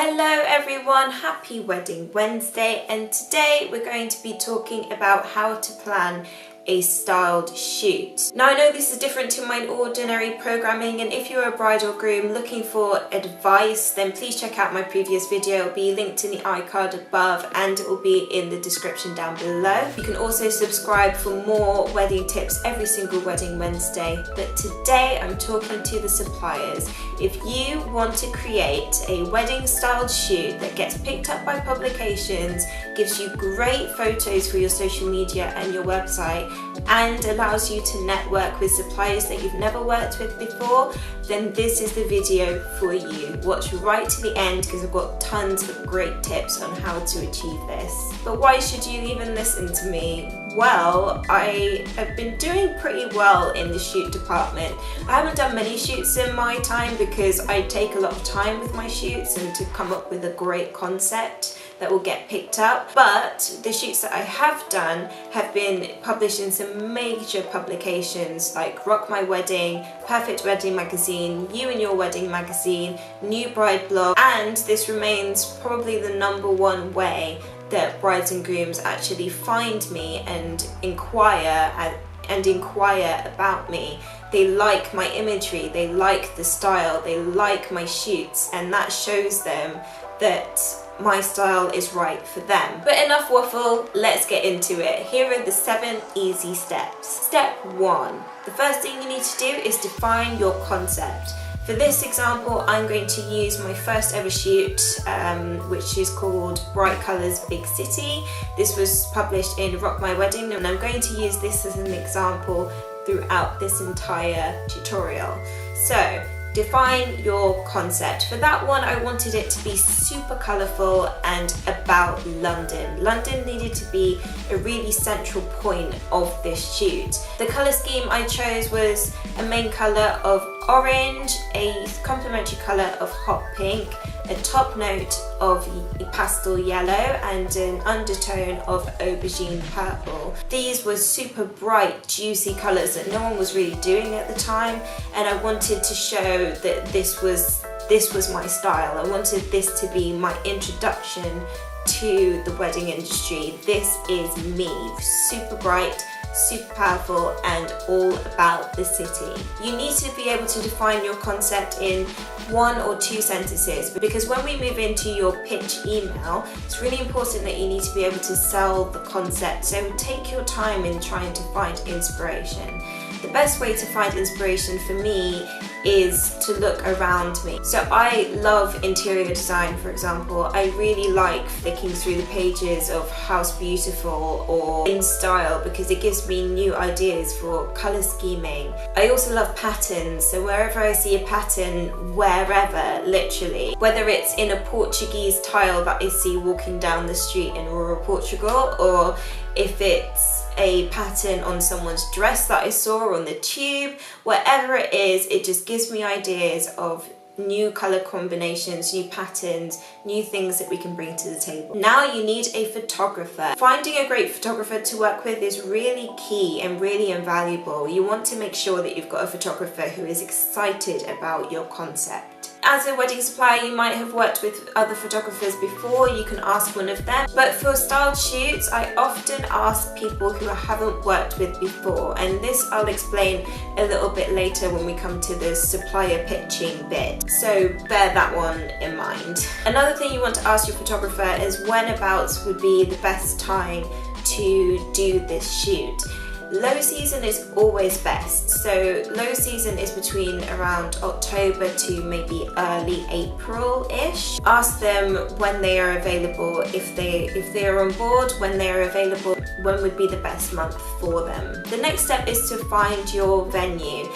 Hello everyone, happy Wedding Wednesday, and today we're going to be talking about how to plan a styled shoot. Now I know this is different to my ordinary programming, and if you're a bride or groom looking for advice, then please check out my previous video. It'll be linked in the iCard above and it will be in the description down below. You can also subscribe for more wedding tips every single Wedding Wednesday. But today I'm talking to the suppliers. If you want to create a wedding styled shoot that gets picked up by publications, gives you great photos for your social media and your website, and allows you to network with suppliers that you've never worked with before, then this is the video for you. Watch right to the end because I've got tons of great tips on how to achieve this. But why should you even listen to me? Well, I have been doing pretty well in the shoot department. I haven't done many shoots in my time because I take a lot of time with my shoots and to come up with a great concept that will get picked up. But the shoots that I have done have been published in some major publications like Rock My Wedding, Perfect Wedding Magazine, You and Your Wedding Magazine, New Bride Blog, and this remains probably the #1 way that brides and grooms actually find me and inquire about me. They like my imagery, they like the style, they like my shoots, and that shows them that my style is right for them. But enough waffle, let's get into it. Here are the 7 easy steps. Step 1. The first thing you need to do is define your concept. For this example, I'm going to use my first ever shoot, which is called Bright Colours Big City. This was published in Rock My Wedding, and I'm going to use this as an example throughout this entire tutorial. So, define your concept. For that one, I wanted it to be super colourful and about London. London needed to be a really central point of this shoot. The colour scheme I chose was a main colour of orange, a complementary colour of hot pink, a top note of pastel yellow, and an undertone of aubergine purple. These were super bright, juicy colours that no one was really doing at the time, and I wanted to show that this was my style. I wanted this to be my introduction to the wedding industry. This is me, super bright, super powerful, and all about the city. You need to be able to define your concept in 1 or 2 sentences, because when we move into your pitch email, it's really important that you need to be able to sell the concept. So take your time in trying to find inspiration. The best way to find inspiration for me is to look around me. So I love interior design, for example. I really like flicking through the pages of House Beautiful or In Style because it gives me new ideas for colour scheming. I also love patterns, so wherever I see a pattern, wherever, literally, whether it's in a Portuguese tile that I see walking down the street in rural Portugal, or if it's a pattern on someone's dress that I saw on the tube, whatever it is, it just gives me ideas of new colour combinations, new patterns, new things that we can bring to the table. Now you need a photographer. Finding a great photographer to work with is really key and really invaluable. You want to make sure that you've got a photographer who is excited about your concept. As a wedding supplier, you might have worked with other photographers before. You can ask one of them. But for styled shoots, I often ask people who I haven't worked with before, and this I'll explain a little bit later when we come to the supplier pitching bit. So bear that one in mind. Another thing you want to ask your photographer is whenabouts would be the best time to do this shoot. Low season is always best. So low season is between around October to maybe early April-ish. Ask them when they are available, if they are on board, when they are available, when would be the best month for them. The next step is to find your venue.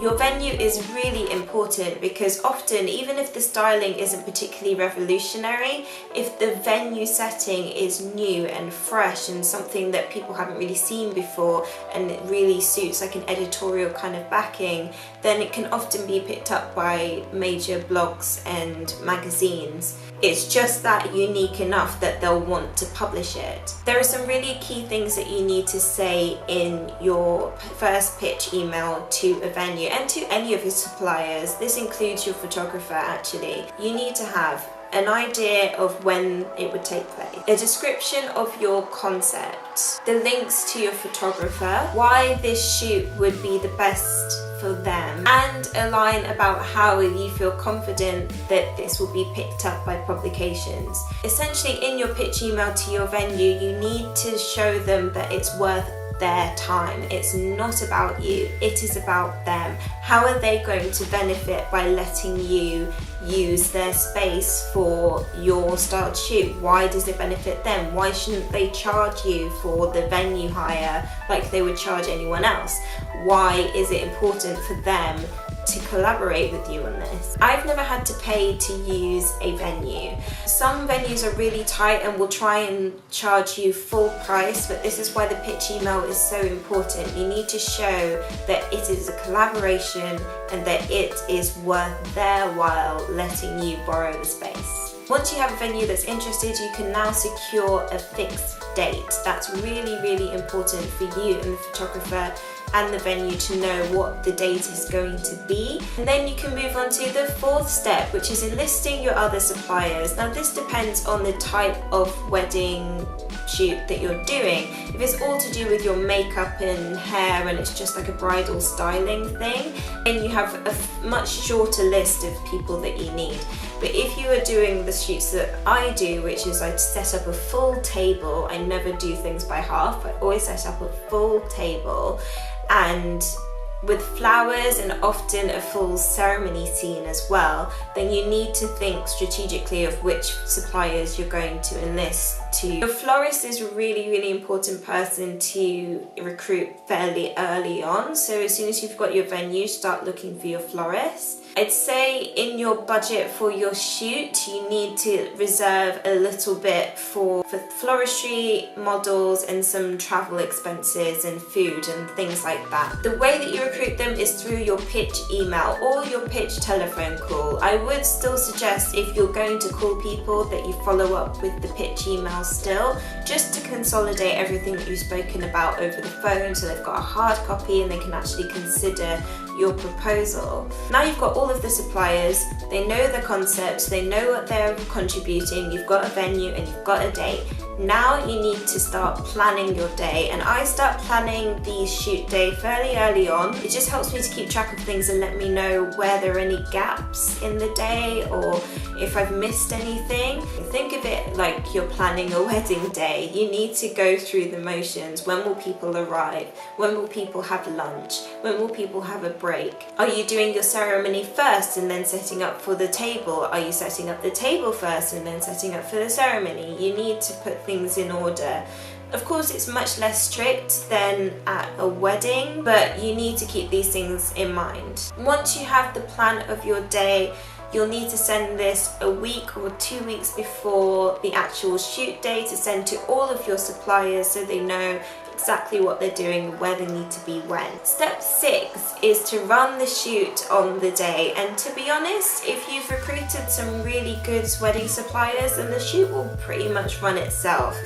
Your venue is really important because often, even if the styling isn't particularly revolutionary, if the venue setting is new and fresh and something that people haven't really seen before and it really suits like an editorial kind of backing, then it can often be picked up by major blogs and magazines. It's just that unique enough that they'll want to publish it. There are some really key things that you need to say in your first pitch email to a venue and to any of your suppliers. This includes your photographer actually. You need to have an idea of when it would take place, a description of your concept, the links to your photographer, why this shoot would be the best for them, and a line about how you feel confident that this will be picked up by publications. Essentially, in your pitch email to your venue, you need to show them that it's worth their time. It's not about you, it is about them. How are they going to benefit by letting you use their space for your styled shoot? Why does it benefit them? Why shouldn't they charge you for the venue hire like they would charge anyone else? Why is it important for them to collaborate with you on this? I've never had to pay to use a venue. Some venues are really tight and will try and charge you full price, but this is why the pitch email is so important. You need to show that it is a collaboration and that it is worth their while letting you borrow the space. Once you have a venue that's interested, you can now secure a fixed date. That's really, really important for you and the photographer and the venue to know what the date is going to be. And then you can move on to the fourth step, which is enlisting your other suppliers. Now this depends on the type of wedding shoot that you're doing. If it's all to do with your makeup and hair and it's just like a bridal styling thing, then you have a much shorter list of people that you need. But if you are doing the shoots that I do, which is I set up a full table, I never do things by half, I always set up a full table, and with flowers and often a full ceremony scene as well, then you need to think strategically of which suppliers you're going to enlist to. Your florist is a really, really important person to recruit fairly early on. So as soon as you've got your venue, start looking for your florist. I'd say in your budget for your shoot, you need to reserve a little bit for floristry, models, and some travel expenses and food and things like that. The way that you recruit them is through your pitch email or your pitch telephone call. I would still suggest, if you're going to call people, that you follow up with the pitch email still, just to consolidate everything that you've spoken about over the phone so they've got a hard copy and they can actually consider your proposal. Now you've got all of the suppliers, they know the concepts, they know what they're contributing, you've got a venue and you've got a date. Now you need to start planning your day, and I start planning the shoot day fairly early on. It just helps me to keep track of things and let me know where there are any gaps in the day or if I've missed anything. Think of it like you're planning a wedding day. You need to go through the motions. When will people arrive? When will people have lunch? When will people have a break? Are you doing your ceremony first and then setting up for the table? Are you setting up the table first and then setting up for the ceremony? You need to put things in order. Of course, it's much less strict than at a wedding, but you need to keep these things in mind. Once you have the plan of your day, you'll need to send this a week or 2 weeks before the actual shoot day to send to all of your suppliers so they know exactly what they're doing and where they need to be when. Step 6 is to run the shoot on the day, and to be honest, if you've recruited some really good wedding suppliers, then the shoot will pretty much run itself.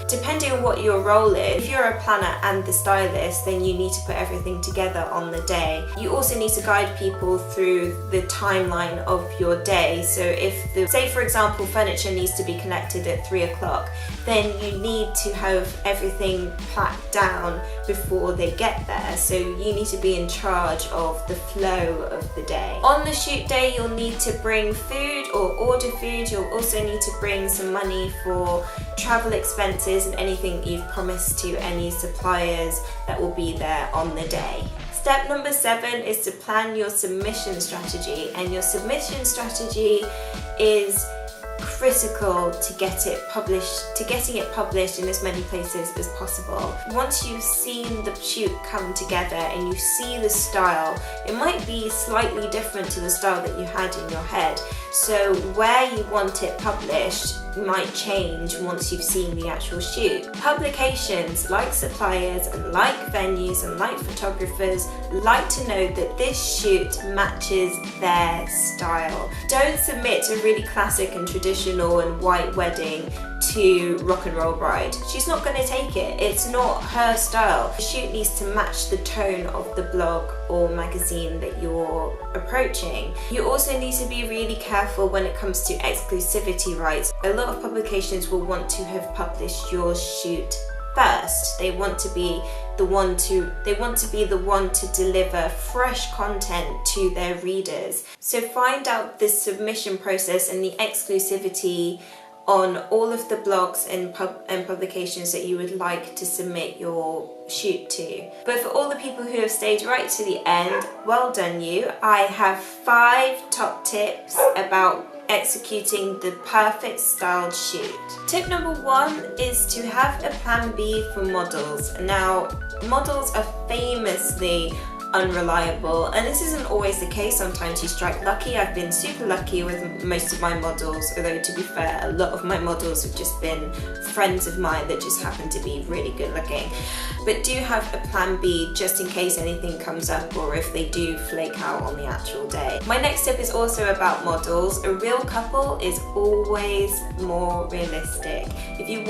Depending on what your role is, if you're a planner and the stylist, then you need to put everything together on the day. You also need to guide people through the timeline of your day. So if say for example, furniture needs to be collected at 3 o'clock, then you need to have everything packed down before they get there. So you need to be in charge of the flow of the day. On the shoot day, you'll need to bring food or order food. You'll also need to bring some money for travel expenses and anything you've promised to any suppliers that will be there on the day. Step number 7 is to plan your submission strategy, and your submission strategy is critical to getting it published in as many places as possible. Once you've seen the shoot come together and you see the style, it might be slightly different to the style that you had in your head. So where you want it published might change once you've seen the actual shoot. Publications, like suppliers and like venues and like photographers, like to know that this shoot matches their style. Don't submit a really classic and traditional traditional and white wedding to rock and roll bride. She's not going to take it. It's not her style. The shoot needs to match the tone of the blog or magazine that you're approaching. You also need to be really careful when it comes to exclusivity rights. A lot of publications will want to have published your shoot first. They want to be the one to deliver fresh content to their readers. So find out the submission process and the exclusivity on all of the blogs and publications that you would like to submit your shoot to. But for all the people who have stayed right to the end, well done you. I have 5 top tips about executing the perfect styled shoot. Tip number 1 is to have a plan B for models. Now, models are famously unreliable, and this isn't always the case. Sometimes you strike lucky. I've been super lucky with most of my models, although to be fair, a lot of my models have just been friends of mine that just happen to be really good looking. But do have a plan B just in case anything comes up or if they do flake out on the actual day. My next tip is also about models. A real couple is always more realistic. If you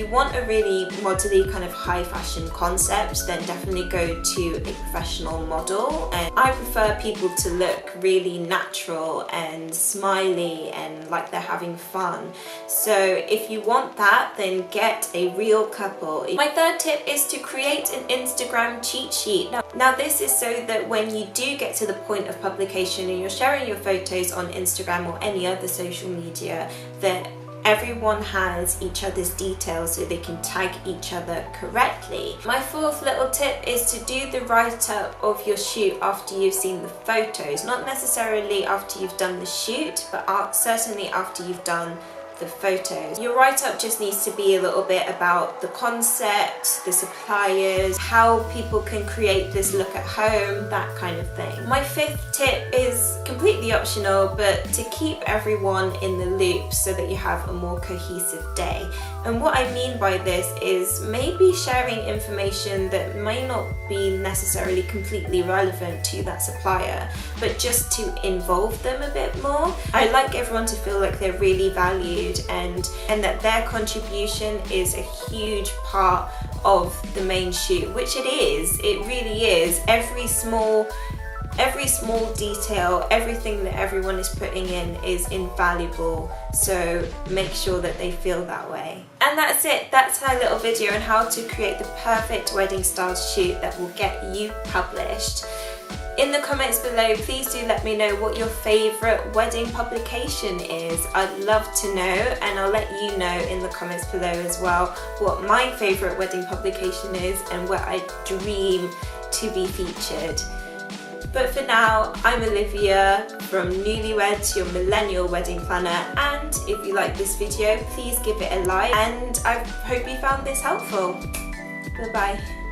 want a really modelly kind of high fashion concept, then definitely go to a professional model. And I prefer people to look really natural and smiley and like they're having fun. So if you want that, then get a real couple. My third tip is to create an Instagram cheat sheet. Now this is so that when you do get to the point of publication and you're sharing your photos on Instagram or any other social media, that everyone has each other's details so they can tag each other correctly. My 4th little tip is to do the write-up of your shoot after you've seen the photos. Not necessarily after you've done the shoot, but certainly after you've done the photos. Your write-up just needs to be a little bit about the concept, the suppliers, how people can create this look at home, that kind of thing. My 5th tip is completely optional, but to keep everyone in the loop so that you have a more cohesive day. And what I mean by this is maybe sharing information that may not be necessarily completely relevant to that supplier, but just to involve them a bit more. I like everyone to feel like they're really valued and that their contribution is a huge part of the main shoot, which it is. It really is. Every small detail, everything that everyone is putting in is invaluable, so make sure that they feel that way. And that's it. That's my little video on how to create the perfect wedding style shoot that will get you published. In the comments below, please do let me know what your favourite wedding publication is. I'd love to know, and I'll let you know in the comments below as well what my favourite wedding publication is and where I dream to be featured. But for now, I'm Olivia from Nulyweds, your millennial wedding planner, and if you like this video, please give it a like, and I hope you found this helpful. Bye bye.